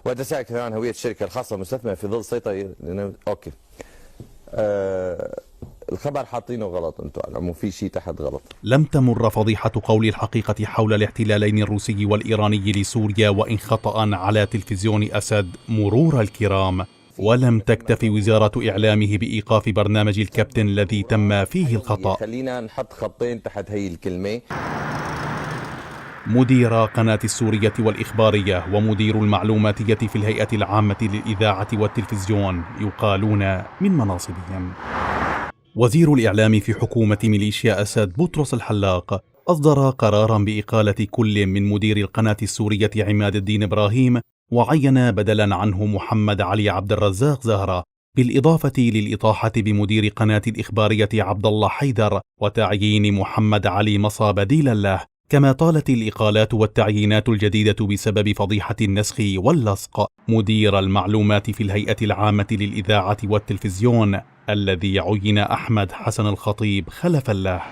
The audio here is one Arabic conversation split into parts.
وتساعد كثيرا عن هوية الشركة الخاصة المستثمرة في ظل سيطرة. أوكي. الخبر حاطينه غلط انتم، مو في شيء تحت غلط. لم تمر فضيحة قول الحقيقة حول الاحتلالين الروسي والإيراني لسوريا وإن خطأ على تلفزيون أسد مرور الكرام، ولم تكتف وزارة إعلامه بإيقاف برنامج الكابتن الذي تم فيه الخطأ. خلينا نحط خطين تحت هي الكلمة. مدير قناة السورية والإخبارية ومدير المعلوماتية في الهيئة العامة للإذاعة والتلفزيون يقالون من مناصبهم. وزير الإعلام في حكومة ميليشيا أسد بطرس الحلاق أصدر قرارا بإقالة كل من مدير القناة السورية عماد الدين إبراهيم، وعين بدلا عنه محمد علي عبد الرزاق زهرة، بالإضافة للإطاحة بمدير قناة الإخبارية عبد الله حيدر وتعيين محمد علي مصى بديلا له. كما طالت الإقالات والتعيينات الجديدة بسبب فضيحة النسخ واللصق مدير المعلومات في الهيئة العامة للإذاعة والتلفزيون الذي عين أحمد حسن الخطيب خلفا له.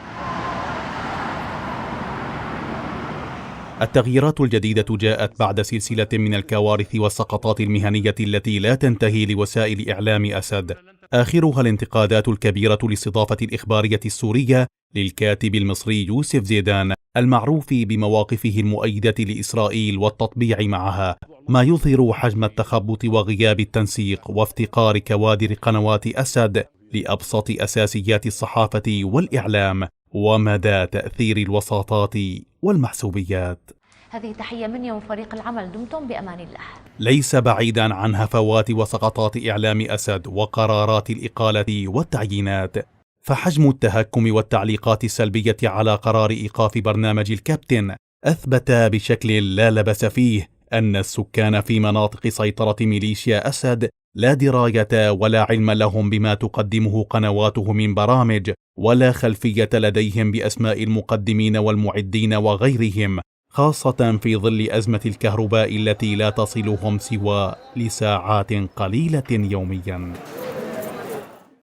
التغييرات الجديدة جاءت بعد سلسلة من الكوارث والسقطات المهنية التي لا تنتهي لوسائل إعلام أسد، آخرها الانتقادات الكبيرة لاستضافة الإخبارية السورية للكاتب المصري يوسف زيدان المعروف بمواقفه المؤيدة لإسرائيل والتطبيع معها، ما يظهر حجم التخبط وغياب التنسيق وافتقار كوادر قنوات أسد لأبسط أساسيات الصحافة والإعلام ومدى تأثير الوساطات والمحسوبيات. هذه تحية مني وفريق العمل، دمتم بأمان الله. ليس بعيدا عن هفوات وسقطات إعلام أسد وقرارات الإقالة والتعيينات، فحجم التهكم والتعليقات السلبية على قرار إيقاف برنامج الكابتن أثبت بشكل لا لبس فيه أن السكان في مناطق سيطرة ميليشيا أسد لا دراية ولا علم لهم بما تقدمه قنواته من برامج، ولا خلفية لديهم بأسماء المقدمين والمعدين وغيرهم، خاصة في ظل أزمة الكهرباء التي لا تصلهم سوى لساعات قليلة يوميا.